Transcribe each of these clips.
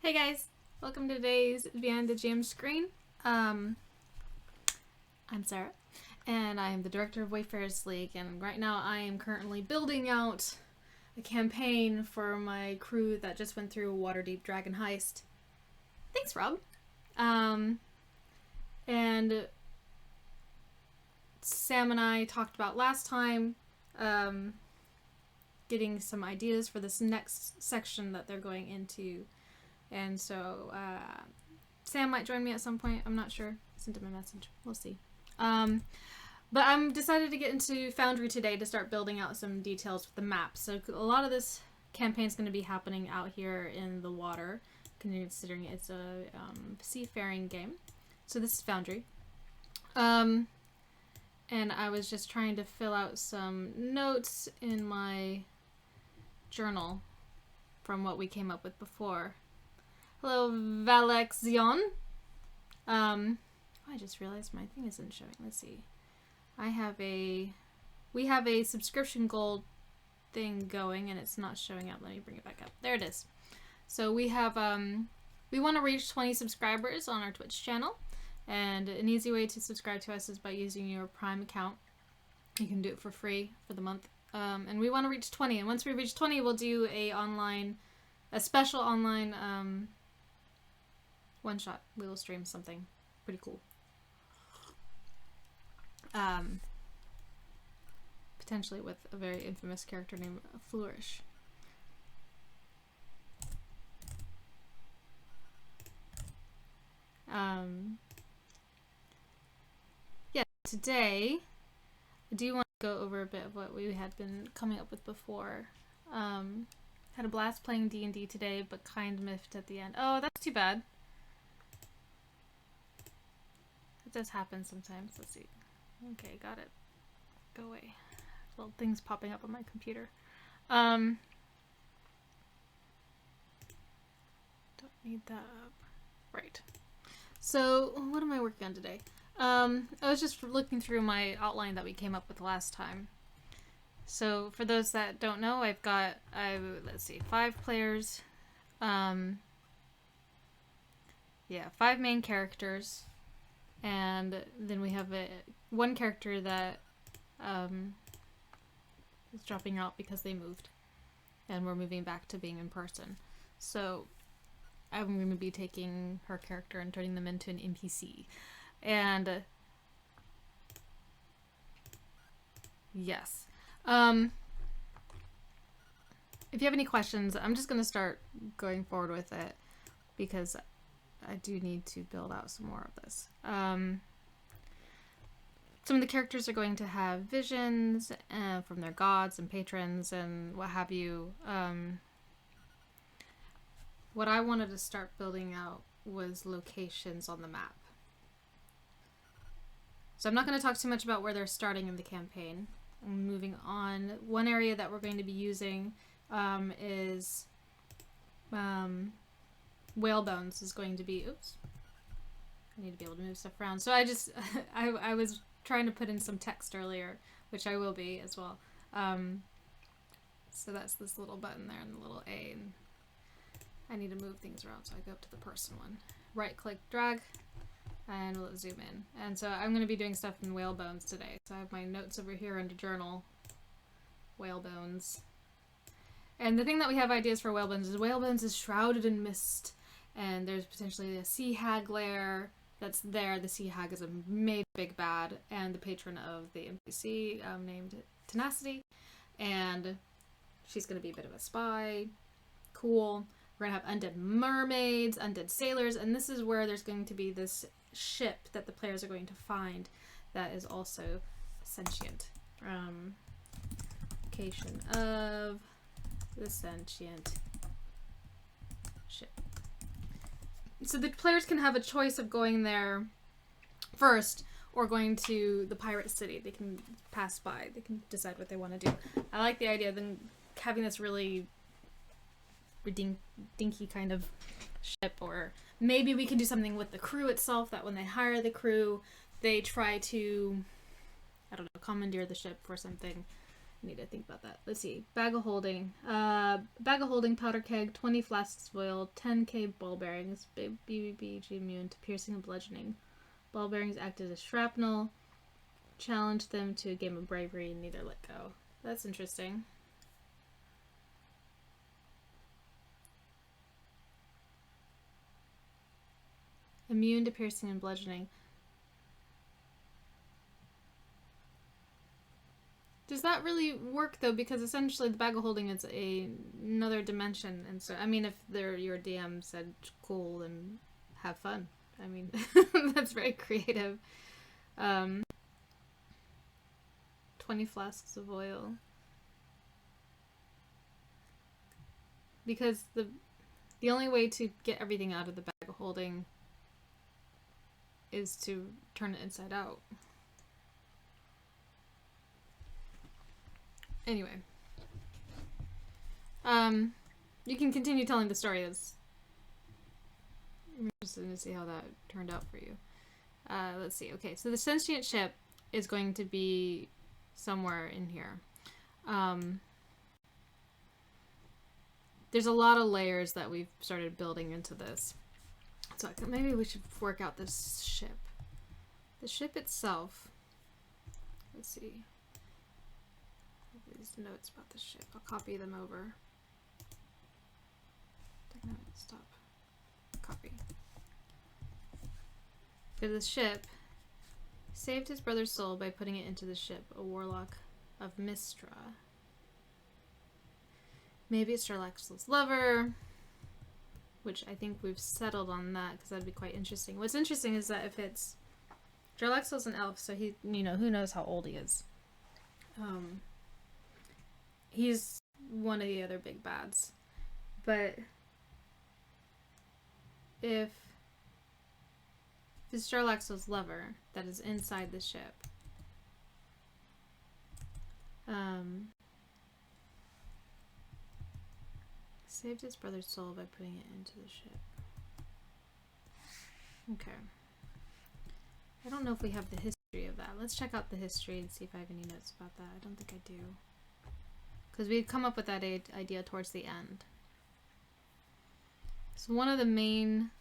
Hey guys, welcome to today's Behind the GM screen. I'm Sarah, and I am the director of Wayfarers League, and right now I am currently building out a campaign for my crew that just went through a Waterdeep Dragon Heist. Thanks, Rob. And Sam and I talked about last time, getting some ideas for this next section that they're going into. And so, Sam might join me at some point. I'm not sure. Send him a message. We'll see. But I'm decided to get into Foundry today to start building out some details with the map. So a lot of this campaign is going to be happening out here in the water, considering it's a seafaring game. So this is Foundry. And I was just trying to fill out some notes in my journal from what we came up with before. Hello, Valexion. I just realized my thing isn't showing. Let's see. We have a subscription gold thing going, and it's not showing up. Let me bring it back up. There it is. So we have, we want to reach 20 subscribers on our Twitch channel, and an easy way to subscribe to us is by using your Prime account. You can do it for free for the month. And we want to reach 20, and once we reach 20, we'll do a special online, one shot. We will stream something pretty cool. Potentially with a very infamous character named Flourish. Yeah, today I do want to go over a bit of what we had been coming up with before. Had a blast playing D&D today, but kind miffed at the end. Oh, that's too bad. It does happen sometimes. Let's see. Okay, got it. Go away. Little things popping up on my computer. Don't need that up. Right. So, what am I working on today? I was just looking through my outline that we came up with last time. So, for those that don't know, let's see, 5 players. Yeah, 5 main characters. And then we have one character that is dropping out because they moved. And we're moving back to being in person. So I'm going to be taking her character and turning them into an NPC. And yes. If you have any questions, I'm just going to start going forward with it because I do need to build out some more of this. Some of the characters are going to have visions from their gods and patrons and what have you. What I wanted to start building out was locations on the map. So I'm not going to talk too much about where they're starting in the campaign. I'm moving on. One area that we're going to be using is Whalebones is going to be, oops, I need to be able to move stuff around. So I was trying to put in some text earlier, which I will be as well. So that's this little button there and the little A, and I need to move things around. So I go up to the person one, right click, drag, and we'll zoom in. And so I'm going to be doing stuff in Whalebones today. So I have my notes over here under journal, Whalebones. And the thing that we have ideas for Whalebones is shrouded in mist. And there's potentially a sea hag lair that's there. The sea hag is a made big bad and the patron of the NPC named Tenacity. And she's going to be a bit of a spy. Cool. We're going to have undead mermaids, undead sailors, and this is where there's going to be this ship that the players are going to find that is also sentient. Location of the sentient ship. So the players can have a choice of going there first or going to the pirate city. They can pass by. They can decide what they want to do. I like the idea of them having this really dinky kind of ship, or maybe we can do something with the crew itself, that when they hire the crew, they try to, I don't know, commandeer the ship for something need to think about that. Let's see. Bag of holding. Bag of holding, powder keg, 20 flasks of oil, 10k ball bearings, BBBG immune to piercing and bludgeoning. Ball bearings acted as shrapnel. Challenge them to a game of bravery and neither let go. That's interesting. Immune to piercing and bludgeoning. Does that really work though? Because essentially the bag of holding is another dimension, and so I mean, if your DM said cool, then have fun. I mean, that's very creative. 20 flasks of oil. Because the only way to get everything out of the bag of holding is to turn it inside out. Anyway. You can continue telling the story. I'm interested to see how that turned out for you. Let's see. Okay, so the sentient ship is going to be somewhere in here. There's a lot of layers that we've started building into this. So maybe we should work out this ship. The ship itself. Let's see. These notes about the ship. I'll copy them over. Stop. Copy. For the ship, saved his brother's soul by putting it into the ship, a warlock of Mistra. Maybe it's Jarlaxle's lover, which I think we've settled on that because that'd be quite interesting. What's interesting is that if it's Jarlaxle's an elf, so he, you know, who knows how old he is. He's one of the other big bads. But if it's Jarlaxle's lover that is inside the ship, saved his brother's soul by putting it into the ship. Okay. I don't know if we have the history of that. Let's check out the history and see if I have any notes about that. I don't think I do. Because we'd come up with that idea towards the end. So one of the main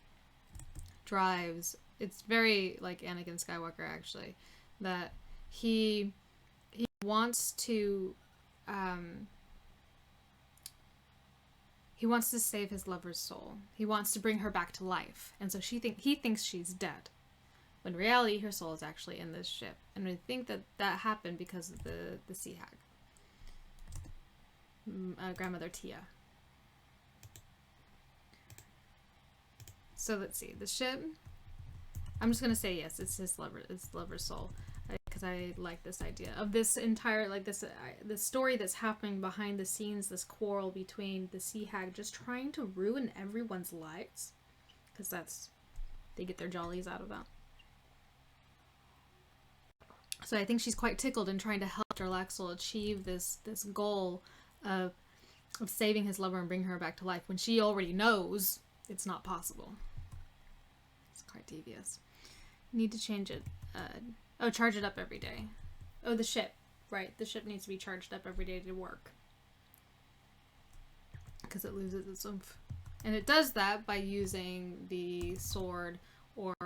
drives, it's very like Anakin Skywalker actually, that he wants to save his lover's soul. He wants to bring her back to life. And so he thinks she's dead. When in reality, her soul is actually in this ship. And I think that happened because of the sea hag. Grandmother Tia. So let's see. The ship, I'm just going to say yes, it's his lover's soul. Because I like this idea of this entire, like this story that's happening behind the scenes, this quarrel between the sea hag just trying to ruin everyone's lives. Because they get their jollies out of that. So I think she's quite tickled in trying to help Jarlaxle achieve this goal of saving his lover and bringing her back to life when she already knows it's not possible. It's quite devious. Need to change it. Charge it up every day. Oh, the ship. Right, the ship needs to be charged up every day to work. Because it loses its oomph. And it does that by using the sword or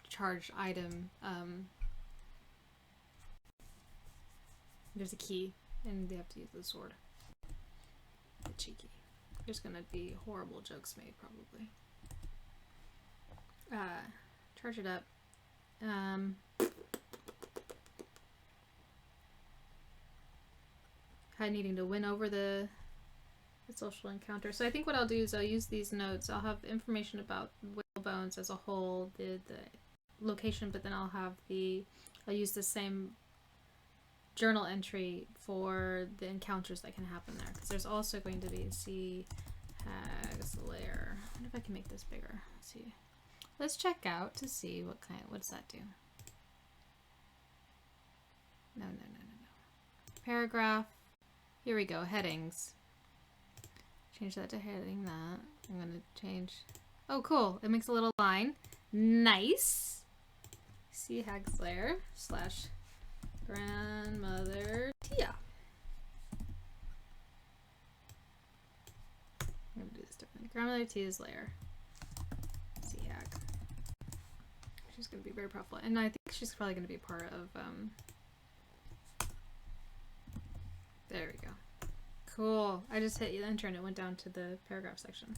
charged item. There's a key, and they have to use the sword. Cheeky. There's gonna be horrible jokes made, probably. Charge it up. Needing to win over the social encounter. So I think what I'll do is I'll use these notes. I'll have information about whalebones as a whole, the location, but then I'll use the same journal entry for the encounters that can happen there. Because there's also going to be Sea Hag's lair. I wonder if I can make this bigger. Let's see. Let's check out to see what does that do? No. Paragraph. Here we go. Headings. Change that to heading that. I'm going to change. Oh, cool. It makes a little line. Nice. Sea Hag's lair / Grandmother Tia. do this differently. Grandmother Tia's lair. Sea hag. She's going to be very powerful. And I think she's probably going to be part of, there we go. Cool. I just hit enter and it went down to the paragraph section.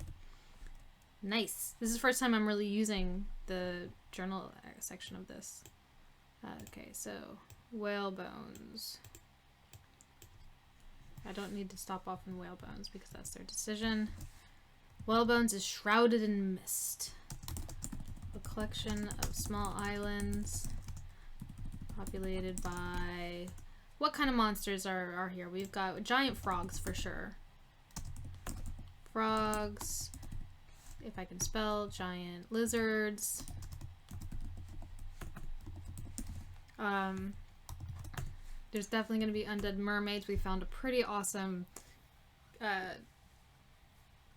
Nice. This is the first time I'm really using the journal section of this. Okay, so whale bones. I don't need to stop off in whale bones because that's their decision. Whale bones is shrouded in mist. A collection of small islands populated by... What kind of monsters are here? We've got giant frogs for sure. Frogs. If I can spell, giant lizards. There's definitely going to be undead mermaids. We found a pretty awesome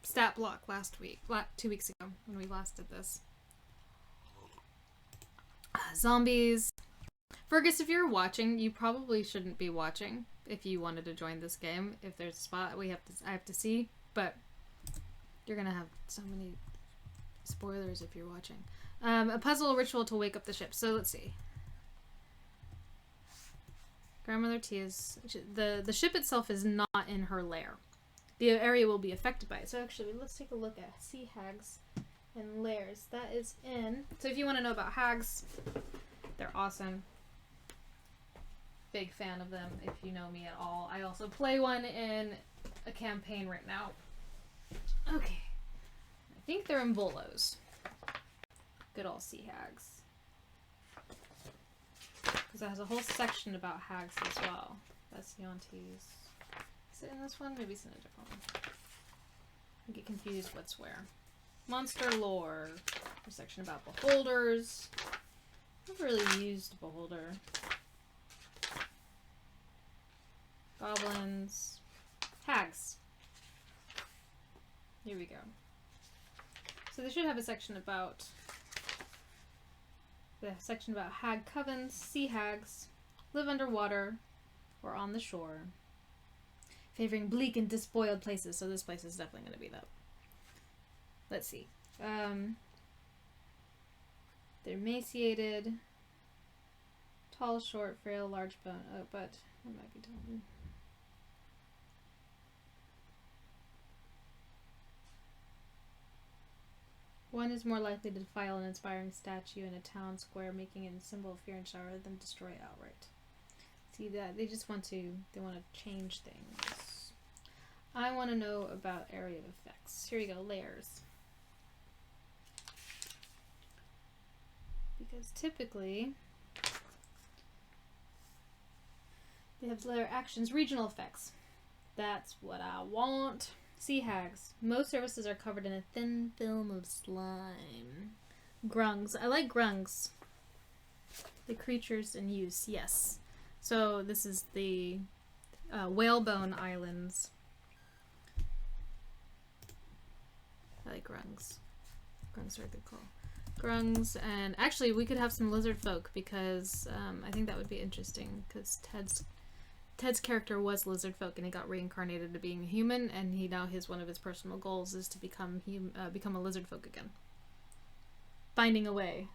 stat block last week, 2 weeks ago when we last did this. Zombies. Fergus, if you're watching, you probably shouldn't be watching if you wanted to join this game. If there's a spot I have to see, but you're gonna have so many spoilers if you're watching. A puzzle ritual to wake up the ship. So let's see. Grandmother Tia's... The ship itself is not in her lair. The area will be affected by it. So actually, let's take a look at sea hags and lairs. That is in... So if you want to know about hags, they're awesome. Big fan of them if you know me at all. I also play one in a campaign right now. Okay. I think they're in Volos. Good old sea hags. Because it has a whole section about hags as well. That's Yonti's. Is it in this one? Maybe it's in a different one. I get confused what's where. Monster lore. A section about beholders. I've never really used beholder. Goblins. Hags. Here we go. So they should have a section about hag covens, sea hags, live underwater or on the shore, favoring bleak and despoiled places. So this place is definitely going to be that. Let's see. They're emaciated, tall, short, frail, large bone. Oh, but I might be done. One is more likely to defile an inspiring statue in a town square, making it a symbol of fear and shower than destroy it outright. See that? They want to change things. I want to know about area of effects. Here you go, layers. Because typically, they have layer actions, regional effects. That's what I want. Sea hags. Most surfaces are covered in a thin film of slime. Grungs. I like grungs. The creatures in use, yes. So this is the whalebone islands. I like grungs. Grungs are really cool. Grungs, and actually we could have some lizard folk because I think that would be interesting because Ted's character was lizard folk and he got reincarnated to being a human, and one of his personal goals is to become a lizard folk again. Finding a way.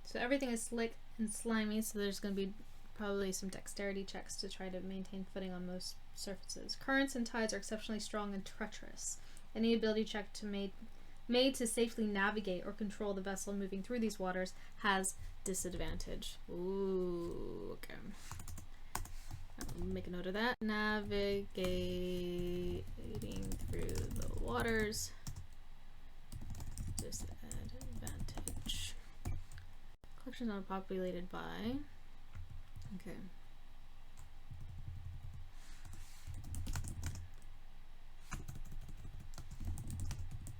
So everything is slick and slimy, so there's going to be probably some dexterity checks to try to maintain footing on most surfaces. Currents and tides are exceptionally strong and treacherous. Any ability check made to safely navigate or control the vessel moving through these waters has disadvantage. Ooh, okay. I'll make a note of that. Navigating through the waters. Disadvantage. Collections not populated by. Okay.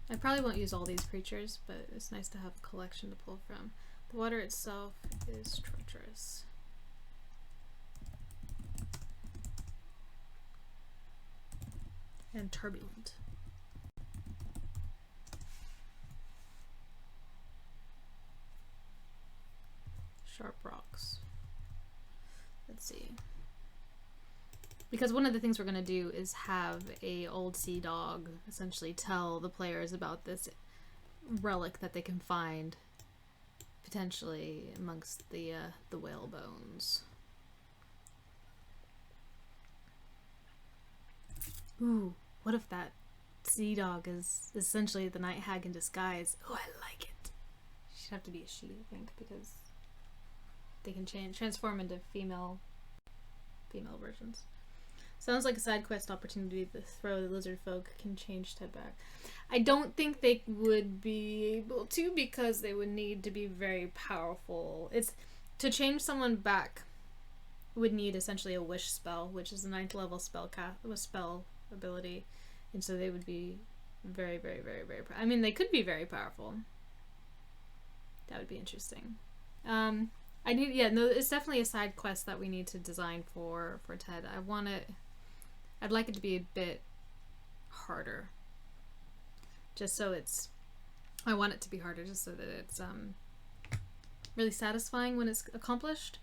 I probably won't use all these creatures, but it's nice to have a collection to pull from. The water itself is treacherous. And turbulent. Sharp rocks. Let's see. Because one of the things we're going to do is have a old sea dog essentially tell the players about this relic that they can find potentially amongst the whale bones. Ooh, what if that sea dog is essentially the night hag in disguise? Oh, I like it. She'd have to be a she, I think, because they can transform into female versions. Sounds like a side quest opportunity to throw the lizard folk can change Ted back. I don't think they would be able to, because they would need to be very powerful. It's to change someone back would need essentially a wish spell, which is a 9th level spell ability, and so they would be very, very, very, very. I mean, they could be very powerful. That would be interesting. It's definitely a side quest that we need to design for Ted. I'd like it to be a bit harder. I want it to be harder just so that it's really satisfying when it's accomplished.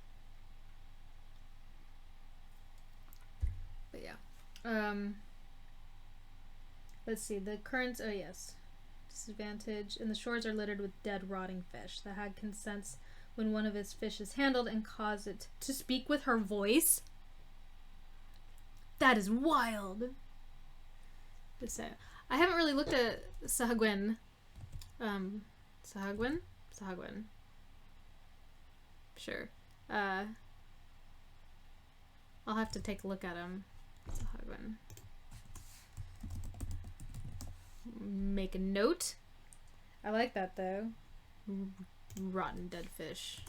But yeah. Let's see, the currents, oh yes. Disadvantage, and the shores are littered with dead, rotting fish. The hag can sense when one of his fish is handled and cause it to speak with her voice. That is wild. I haven't really looked at Sahagwin. Sahagwin? Sure. I'll have to take a look at him. Sahagwin. Make a note. I like that though. Rotten dead fish.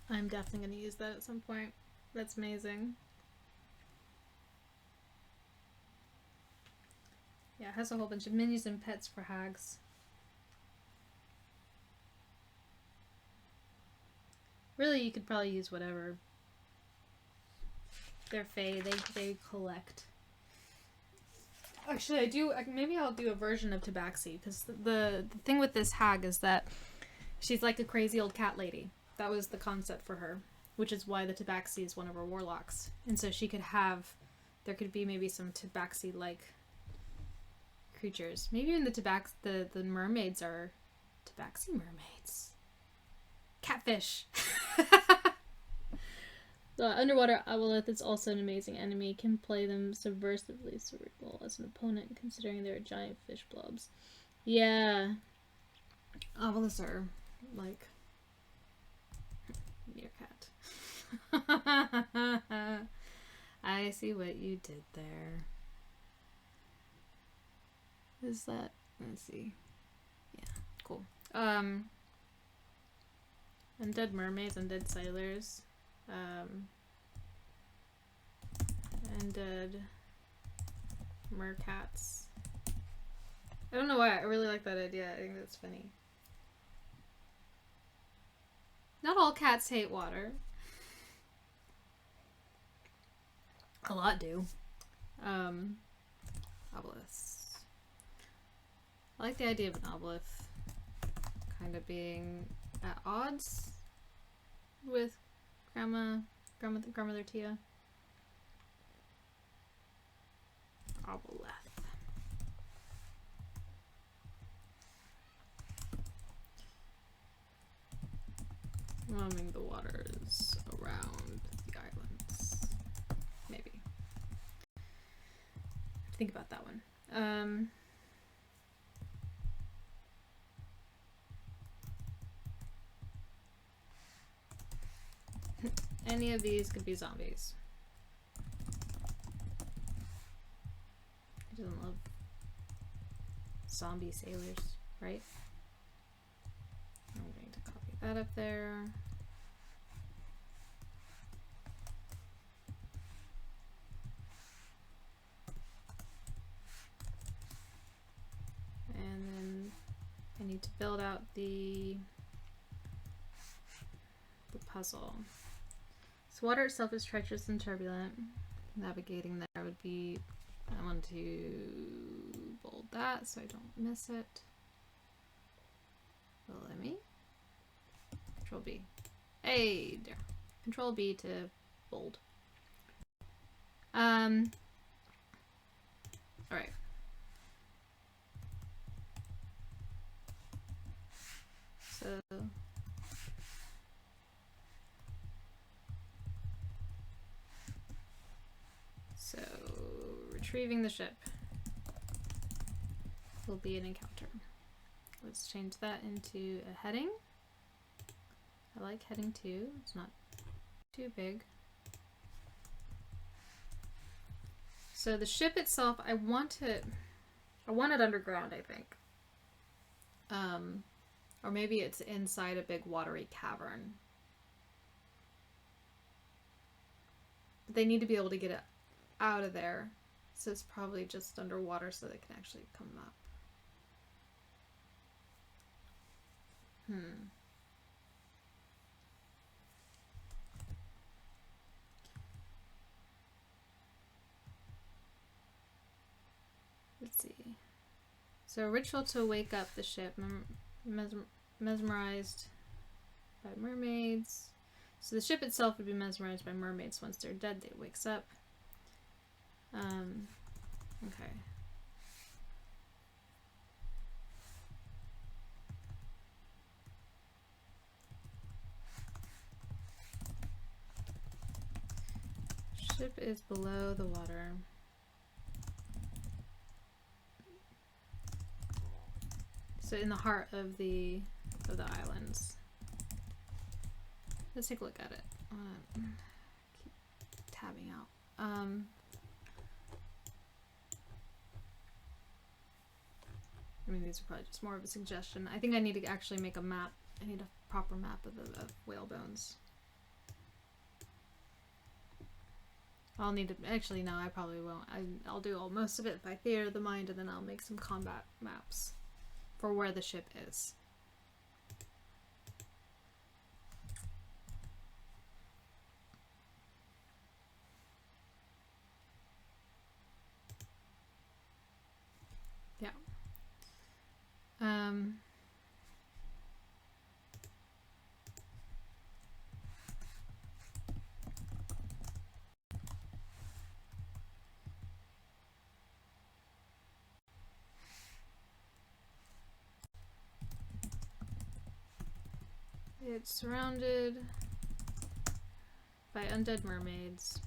I'm definitely going to use that at some point. That's amazing. Yeah, it has a whole bunch of menus and pets for hags. Really, you could probably use whatever. They're fae, they collect. Actually, maybe I'll do a version of Tabaxi, because the thing with this hag is that she's like a crazy old cat lady. That was the concept for her, which is why the Tabaxi is one of her warlocks. And so there could be maybe some Tabaxi-like creatures. Maybe even the mermaids are Tabaxi mermaids. Catfish! The underwater Aboleth is also an amazing enemy. Can play them subversively cerebral as an opponent, considering they're giant fish blobs. Yeah. Aboleths are like meerkat. I see what you did there. Is that? Let's see. Yeah, cool. Undead mermaids, undead sailors. Undead mercats. I don't know why, I really like that idea. I think that's funny. Not all cats hate water. A lot do. Obelisk. I like the idea of an obelisk kind of being at odds with Grandmother Tia. Obelisk. Roaming the waters around the islands. Maybe. Think about that one. Any of these could be zombies. Who doesn't love zombie sailors, right? I'm going to copy that up there. And then I need to build out the puzzle. So water itself is treacherous and turbulent. Navigating there would be, I want to bold that so I don't miss it. Will let me? Control B. Hey, there. Control B to bold. Alright. So retrieving the ship will be an encounter. Let's change that into a heading. I like heading 2. It's not too big. So the ship itself, I want it underground, I think. Or maybe it's inside a big watery cavern. But they need to be able to get it out of there. So it's probably just underwater so they can actually come up. Let's see. So a ritual to wake up the ship, mesmerized by mermaids. So the ship itself would be mesmerized by mermaids. Once they're dead, it wakes up. Okay. Ship is below the water. So in the heart of the islands. Let's take a look at it. Keep tabbing out. I mean, these are probably just more of a suggestion. I think I need to actually make a map. I need a proper map of whale bones. I'll need to, actually no, I probably won't. I'll do most of it by theater of the mind, and then I'll make some combat maps for where the ship is. Yeah. It's surrounded by undead mermaids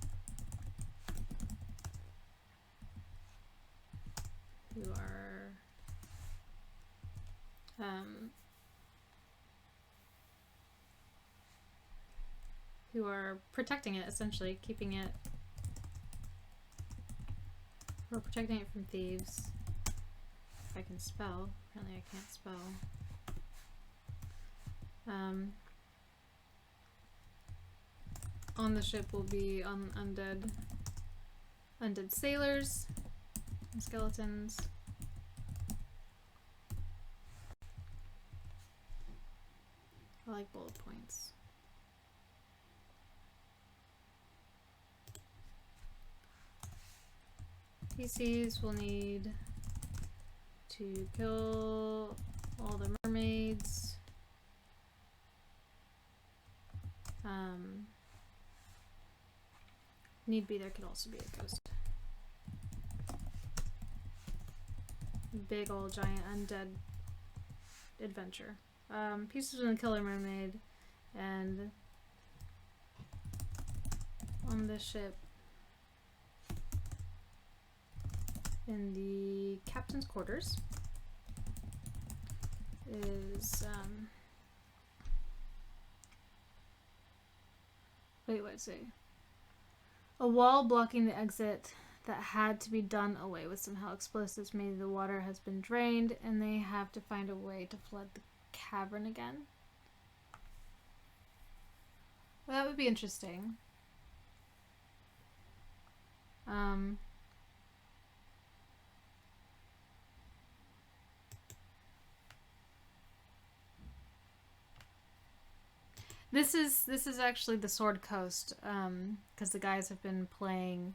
who are protecting it, essentially, keeping it, or protecting it from thieves. If I can spell. Apparently I can't spell. On the ship will be undead sailors and skeletons. I like bullet points. PCs will need to kill all the mermaids. Need be there could also be a ghost. Big old giant undead adventure. Pieces of the killer mermaid, and on the ship in the captain's quarters is wait, what is it? A wall blocking the exit that had to be done away with somehow. Explosives made the water has been drained, and they have to find a way to flood the cavern again. Well, that would be interesting. This is actually the Sword Coast, because the guys have been playing.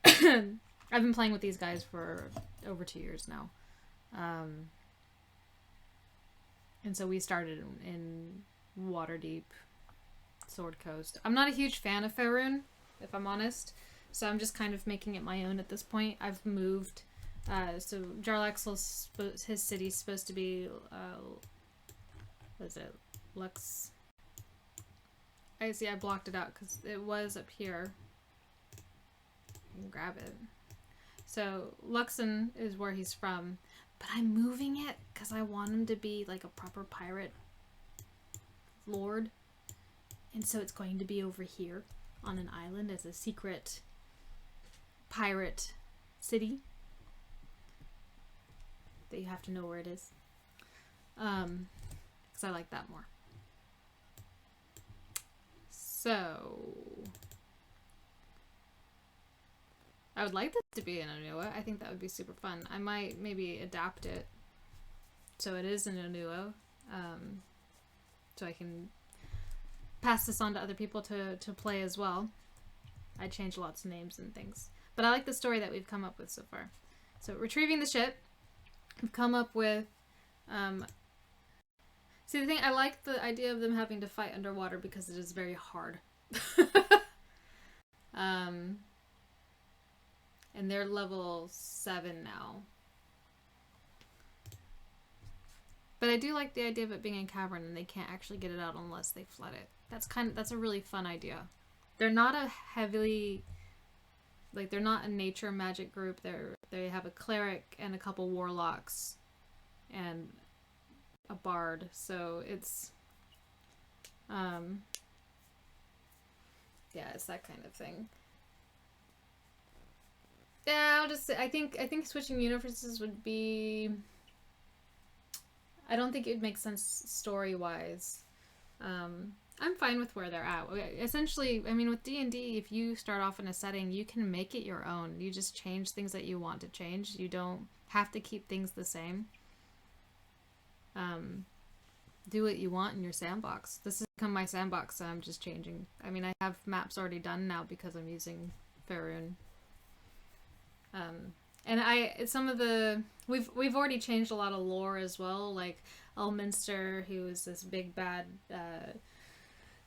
I've been playing with these guys for over 2 years now, and so we started in Waterdeep, Sword Coast. I'm not a huge fan of Faerun, if I'm honest, so I'm just kind of making it my own at this point. I've moved. So Jarlaxle's his city's supposed to be, what is it, Lux? I see. I blocked it out because it was up here. I can grab it. So Luxon is where he's from, but I'm moving it because I want him to be like a proper pirate lord, and so it's going to be over here on an island as a secret pirate city that you have to know where it is, because I like that more. So I would like this to be in Onua. I think that would be super fun. I might maybe adapt it so it is in Onua, so I can pass this on to other people to play as well. I changed lots of names and things, but I like the story that we've come up with so far. So retrieving the ship, we've come up with, see, the thing, I like the idea of them having to fight underwater because it is very hard. And they're level 7 now. But I do like the idea of it being in cavern and they can't actually get it out unless they flood it. That's a really fun idea. They're not a heavily, like, they're not a nature magic group. They have a cleric and a couple warlocks and a bard, so it's yeah, it's that kind of thing. Yeah, I'll just say I think switching universes would be, I don't think it would make sense story-wise. I'm fine with where they're at. Essentially, I mean, with D&D, if you start off in a setting, you can make it your own. You just change things that you want to change. You don't have to keep things the same. Do what you want in your sandbox. This has become my sandbox, so I'm just changing. I mean, I have maps already done now because I'm using Faerun. And some of the, we've already changed a lot of lore as well, like Elminster, who is this big bad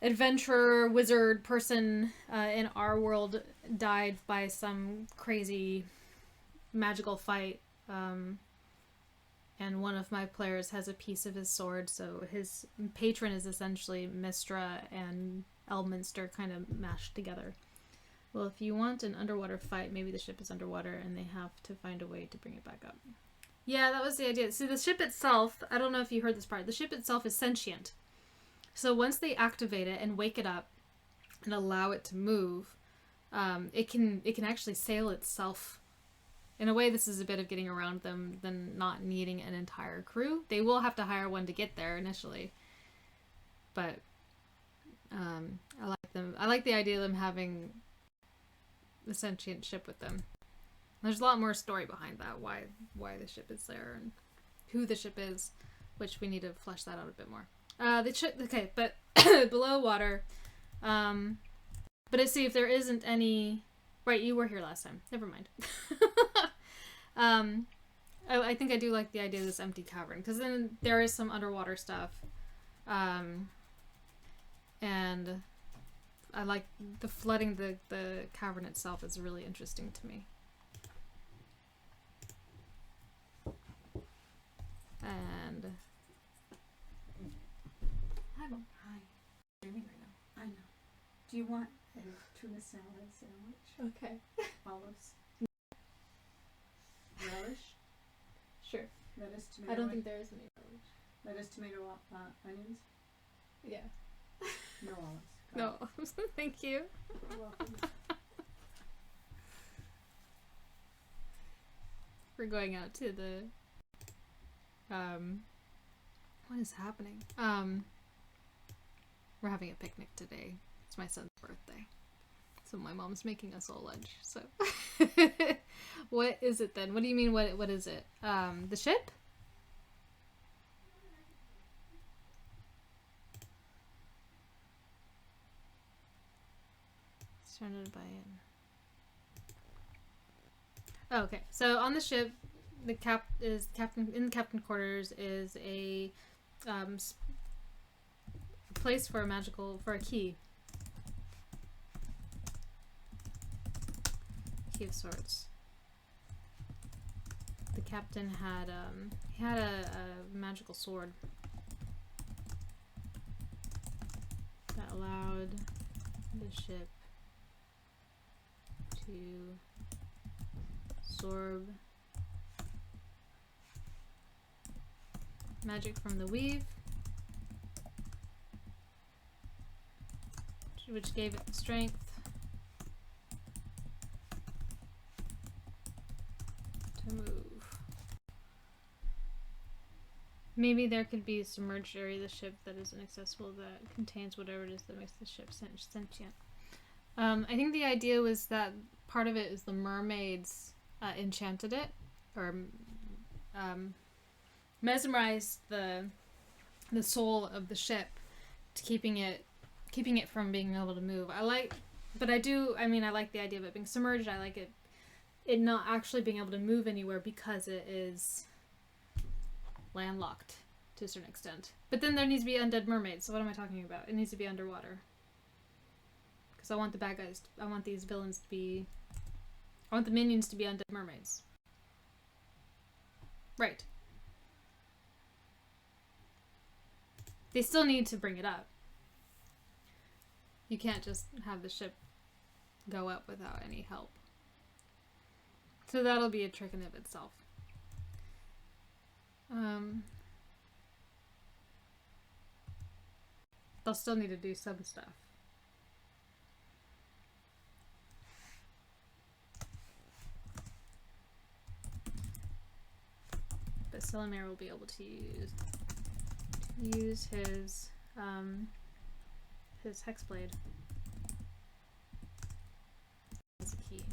adventurer wizard person in our world, died by some crazy magical fight, and one of my players has a piece of his sword, so his patron is essentially Mistra and Elminster kind of mashed together. Well, if you want an underwater fight, maybe the ship is underwater and they have to find a way to bring it back up. Yeah, that was the idea. See, the ship itself, I don't know if you heard this part, the ship itself is sentient. So once they activate it and wake it up and allow it to move, it can actually sail itself. In a way, this is a bit of getting around them than not needing an entire crew. They will have to hire one to get there initially. But I like them. I like the idea of them having the sentient ship with them. There's a lot more story behind that, why the ship is there and who the ship is, which we need to flesh that out a bit more. The ship, okay, but below water, but see if there isn't any, right, you were here last time, never mind. I think I do like the idea of this empty cavern, because then there is some underwater stuff, and I like the flooding the cavern itself is really interesting to me. And Hi. Streaming right now. I know. Do you want a tuna salad sandwich? okay, Olives? Relish? sure. Lettuce, tomato. I don't think there is any relish. Lettuce, tomato, onions? Yeah. No olives. No, thank you. You're welcome. We're going out to the what is happening? We're having a picnic today. It's my son's birthday. So my mom's making us all lunch. So what is it then? What do you mean what is it? The ship? Surrounded by it. Oh, okay, so on the ship, the captain in the captain quarters is a place for a key. Key of sorts. The captain had a magical sword that allowed the ship to absorb magic from the weave, which gave it strength to move. Maybe there could be a submerged area of the ship that is inaccessible that contains whatever it is that makes the ship sentient. I think the idea was that part of it is the mermaids enchanted it, or mesmerized the soul of the ship to keeping it from being able to move. I like the idea of it being submerged. I like it not actually being able to move anywhere because it is landlocked to a certain extent. But then there needs to be undead mermaids, so what am I talking about? It needs to be underwater. Because I want the bad guys, I want these villains to be, I want the minions to be undead mermaids. Right. They still need to bring it up. You can't just have the ship go up without any help. So that'll be a trick in of itself. They'll still need to do some stuff. But Selimir will be able to use his hexblade as a key.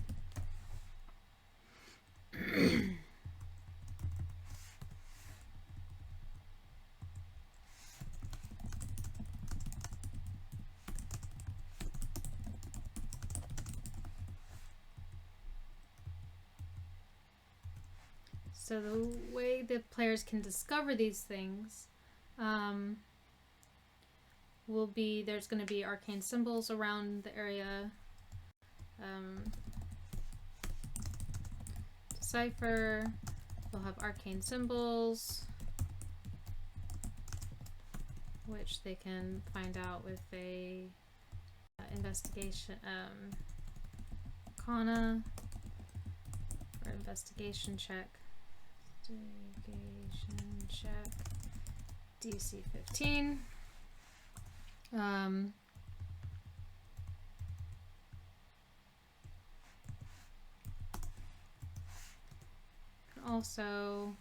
So the way that players can discover these things will be, there's going to be arcane symbols around the area. Decipher, we'll have arcane symbols, which they can find out with a investigation, Arcana, or investigation check. Investigation check. DC 15. Also,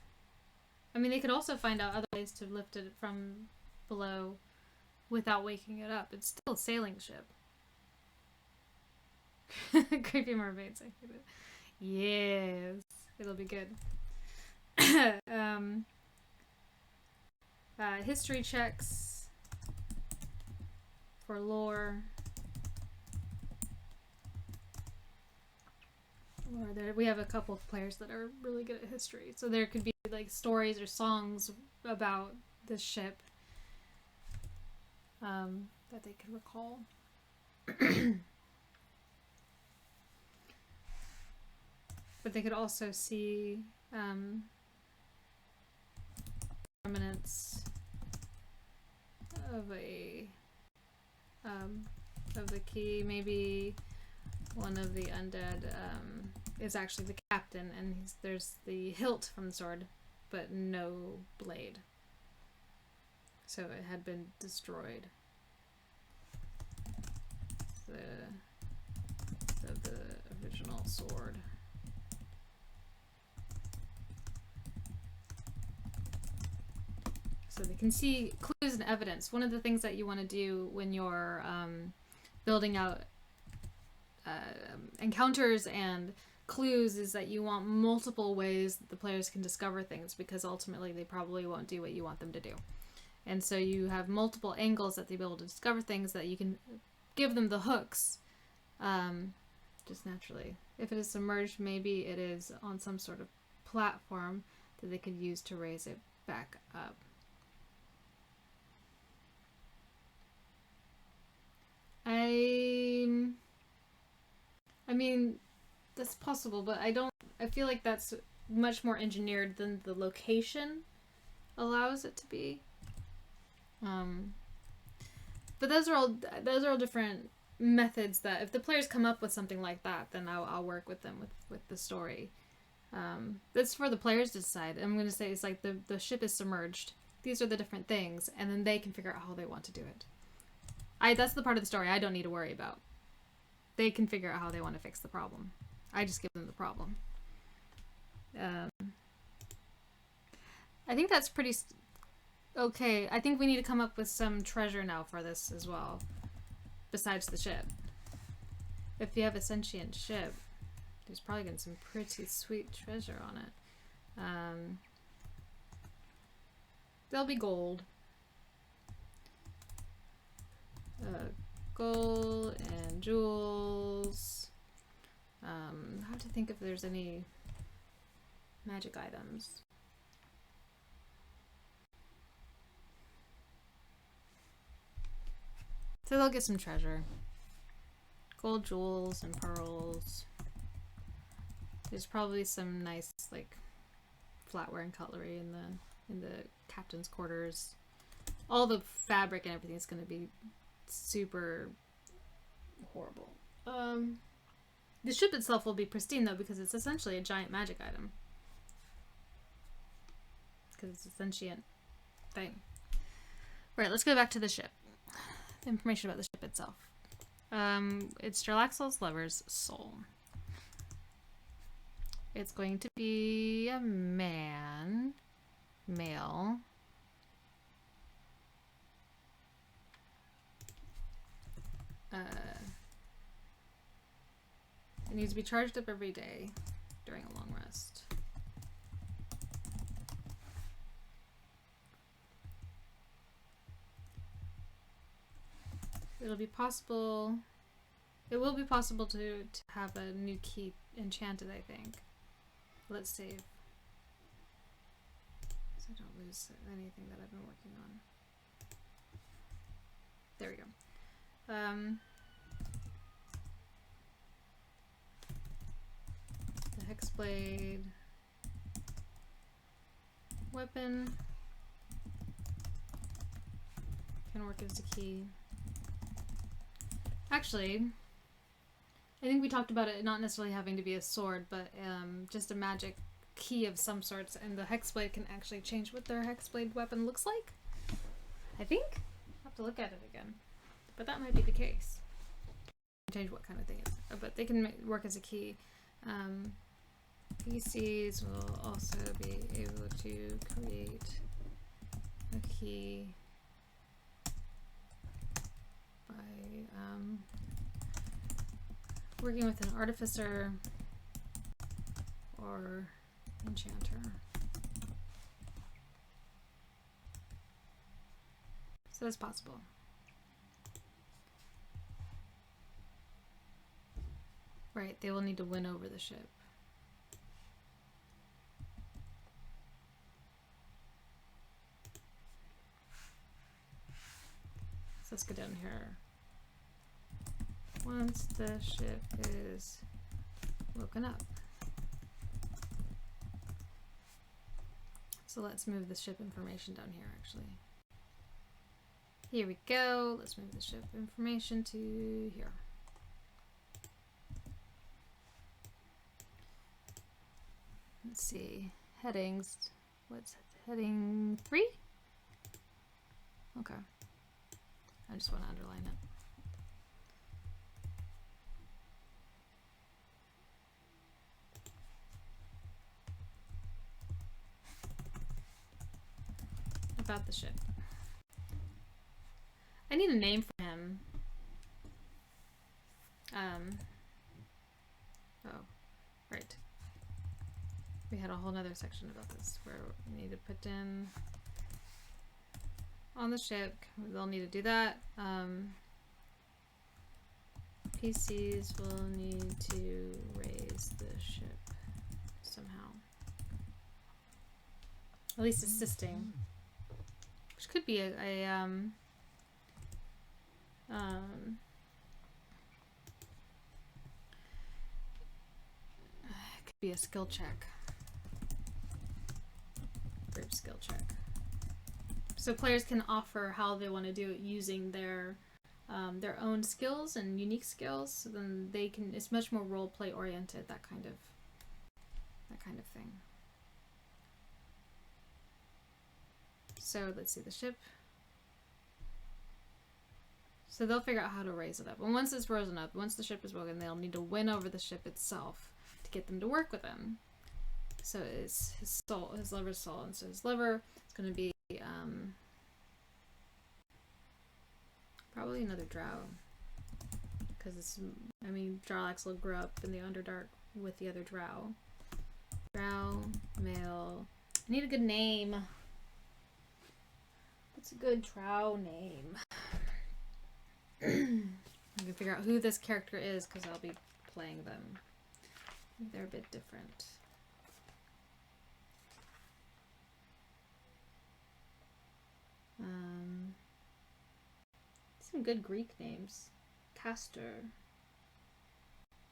they could also find out other ways to lift it from below without waking it up. It's still a sailing ship. Creepy mermaids. I hate it. Yes, it'll be good. History checks for lore. We have a couple of players that are really good at history, so there could be like stories or songs about this ship that they could recall. But they could also see remnants of the key. Maybe one of the undead is actually the captain, and there's the hilt from the sword, but no blade. So it had been destroyed. The original sword. So they can see clues and evidence. One of the things that you want to do when you're building out encounters and clues is that you want multiple ways that the players can discover things, because ultimately they probably won't do what you want them to do. And so you have multiple angles that they'll be able to discover things, that you can give them the hooks Just naturally. If it is submerged, maybe it is on some sort of platform that they could use to raise it back up. I mean, that's possible, but I feel like that's much more engineered than the location allows it to be. But those are all different methods that if the players come up with something like that, then I'll work with them with the story. That's for the players to decide. I'm going to say it's like the ship is submerged. These are the different things, and then they can figure out how they want to do it. That's the part of the story I don't need to worry about. They can figure out how they want to fix the problem. I just give them the problem. I think that's pretty okay. I think we need to come up with some treasure now for this as well, besides the ship. If you have a sentient ship, there's probably going to be some pretty sweet treasure on it. There'll be gold. Gold and jewels. I have to think if there's any magic items. So they'll get some treasure. Gold, jewels, and pearls. There's probably some nice like flatware and cutlery in the captain's quarters. All the fabric and everything is going to be super horrible. The ship itself will be pristine though because it's essentially a giant magic item. Because it's a sentient thing. Right, let's go back to the ship. Information about the ship itself. It's Jarlaxle's lover's soul. It's going to be a male. It needs to be charged up every day during a long rest. It will be possible to have a new key enchanted, I think. Let's save. So I don't lose anything that I've been working on. There we go. The Hexblade weapon can work as a key. Actually, I think we talked about it not necessarily having to be a sword, but just a magic key of some sorts, and the Hexblade can actually change what their Hexblade weapon looks like. I think? I'll have to look at it again. But that might be the case. Change what kind of thing it is. But they can work as a key. PCs will also be able to create a key by working with an artificer or enchanter. So that's possible. Right, they will need to win over the ship. So let's go down here. Once the ship is woken up. So let's move the ship information down here, actually. Here we go. Let's move the ship information to here. Let's see. Headings. What's heading 3? Okay. I just want to underline it. About the ship. I need a name for him. Oh, right. We had a whole nother section about this where we need to put in on the ship. They'll need to do that. PCs will need to raise the ship somehow. At least assisting. Which could be it could be a skill check. Group skill check. So players can offer how they want to do it using their own skills and unique skills. So then they can. It's much more role play oriented. That kind of thing. So let's see the ship. So they'll figure out how to raise it up. And once it's risen up, once the ship is woken, they'll need to win over the ship itself to get them to work with them. So it's his soul, his liver's soul, and so his liver is going to be probably another drow, because it's, I mean, Jarlaxle will grow up in the Underdark with the other drow. Drow, male. I need a good name. What's a good drow name? I can figure out who this character is because I'll be playing them. They're a bit different. Some good Greek names. Castor.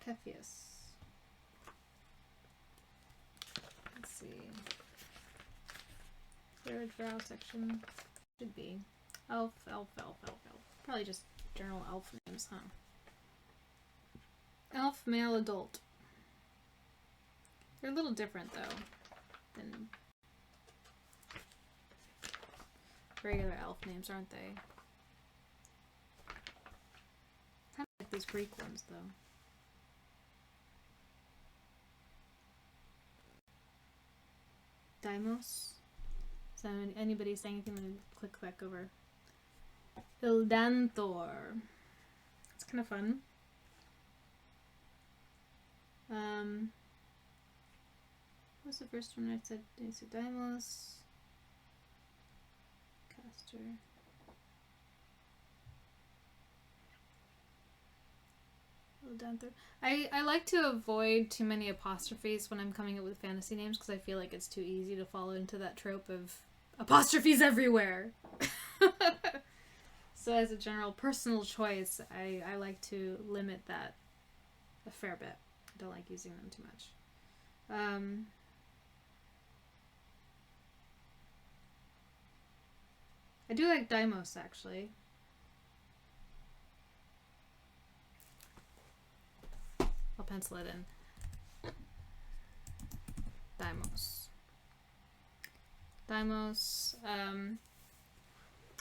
Cepheus. Let's see. Is there a drow section? Should be. Elf. Probably just general elf names, huh? Elf, male, adult. They're a little different, though, than regular elf names, aren't they? Kind of like these Greek ones, though. Deimos. So anybody saying anything, I'm going to click back over. Ildanthor. It's kind of fun. What was the first one I said? I said Deimos. Castor. Ildanthor. I like to avoid too many apostrophes when I'm coming up with fantasy names because I feel like it's too easy to fall into that trope of apostrophes everywhere. So as a general personal choice, I like to limit that a fair bit. I don't like using them too much. I do like Deimos, actually. I'll pencil it in. Deimos.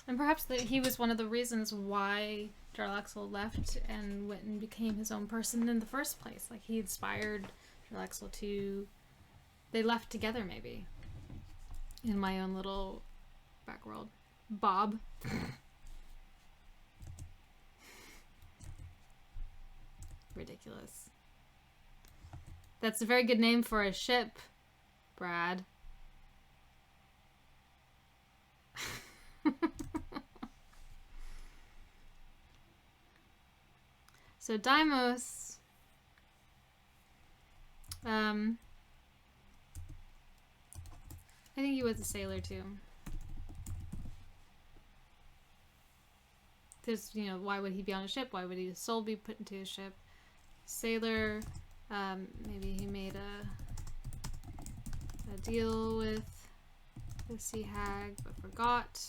And perhaps that he was one of the reasons why Jarlaxle left and went and became his own person in the first place. Like, he inspired Jarlaxle to... They left together, maybe. In my own little back world. Bob. Ridiculous. That's a very good name for a ship, Brad. So Deimos, I think he was a sailor too. There's, you know, why would he be on a ship? Why would his soul be put into a ship? Sailor, maybe he made a deal with the sea hag, but forgot.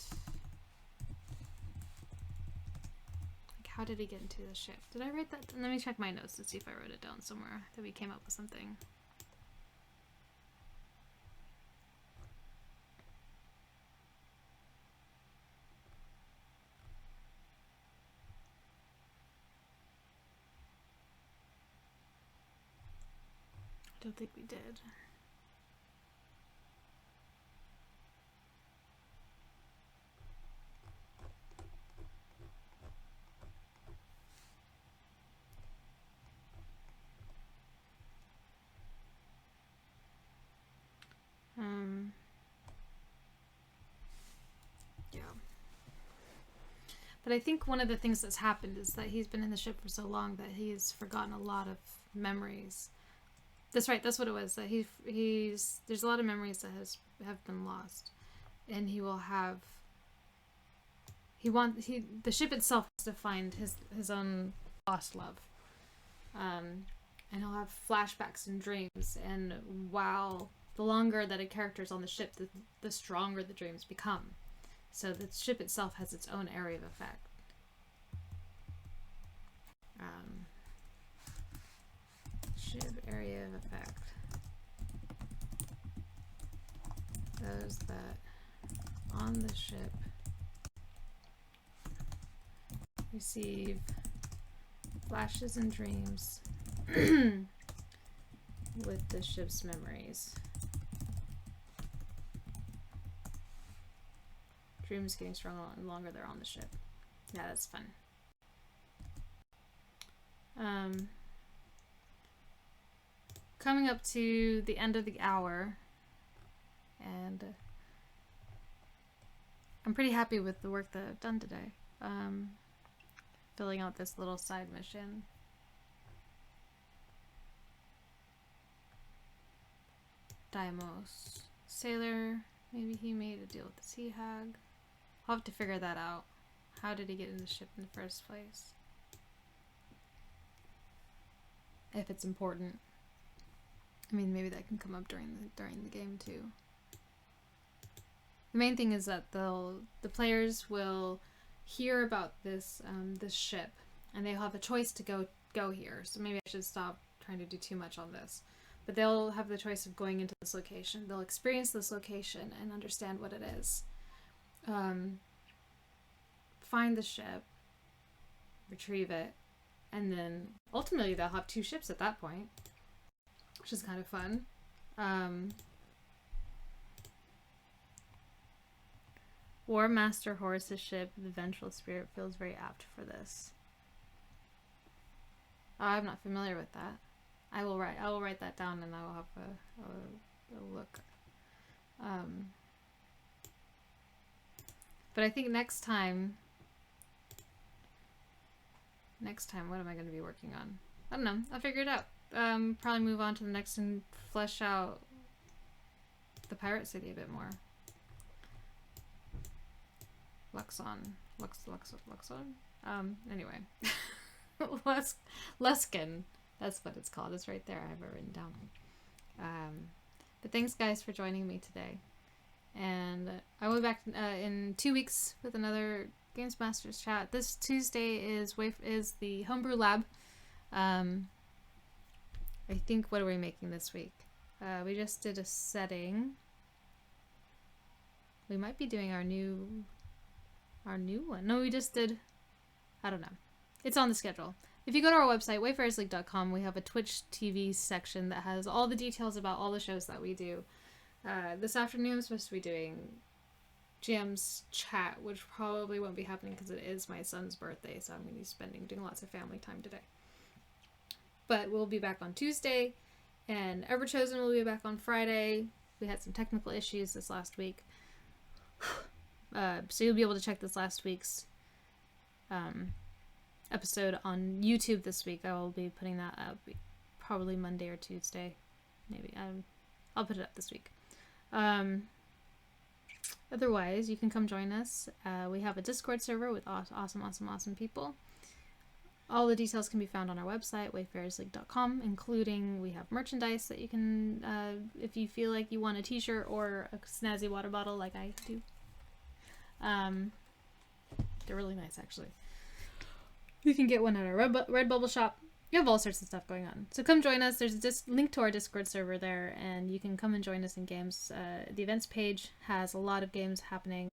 How did he get into the ship? Did I write that? Let me check my notes to see if I wrote it down somewhere, that we came up with something. I don't think we did. Yeah. But I think one of the things that's happened is that he's been in the ship for so long that he's forgotten a lot of memories. That's right. That's what it was. That there's a lot of memories that have been lost, and he will have. The ship itself has to find his own lost love, and he'll have flashbacks and dreams. And while the longer that a character is on the ship, the stronger the dreams become. So the ship itself has its own area of effect. Ship area of effect. Those that on the ship receive flashes and dreams with the ship's memories. Dreams getting stronger the longer they're on the ship. Yeah, that's fun. Coming up to the end of the hour, and I'm pretty happy with the work that I've done today. Filling out this little side mission. Daimos. Sailor. Maybe he made a deal with the sea hag. I'll have to figure that out. How did he get in the ship in the first place? If it's important. I mean, maybe that can come up during the game too. The main thing is that the players will hear about this ship, and they'll have a choice to go here. So maybe I should stop trying to do too much on this. But they'll have the choice of going into this location. They'll experience this location and understand what it is. Find the ship, retrieve it, and then ultimately they'll have 2 ships at that point, which is kind of fun. War Master Horse's ship, the Vengeful Spirit, feels very apt for this. Oh, I'm not familiar with that. I will write that down, and I will have a look. But I think next time, what am I going to be working on? I don't know. I'll figure it out. Probably move on to the next and flesh out the pirate city a bit more. Luxon. Anyway. Luskin. That's what it's called. It's right there. I have it written down. But thanks, guys, for joining me today. And I will be back in 2 weeks with another Games Masters chat. This Tuesday is the Homebrew Lab. I think, what are we making this week? We just did a setting. We might be doing our new one. No, we just did. I don't know. It's on the schedule. If you go to our website, wayfarersleague.com, we have a Twitch TV section that has all the details about all the shows that we do. This afternoon I'm supposed to be doing GM's chat, which probably won't be happening because it is my son's birthday, so I'm going to be doing lots of family time today. But we'll be back on Tuesday, and Everchosen will be back on Friday. We had some technical issues this last week. So you'll be able to check this last week's episode on YouTube this week. I will be putting that up probably Monday or Tuesday. Maybe. I'll put it up this week. Otherwise, you can come join us. We have a Discord server with awesome people. All the details can be found on our website, wayfarersleague.com, including we have merchandise that you can, if you feel like you want a t-shirt or a snazzy water bottle like I do. They're really nice, actually. You can get one at our Redbubble shop. You have all sorts of stuff going on. So come join us. There's a link to our Discord server there, and you can come and join us in games. The events page has a lot of games happening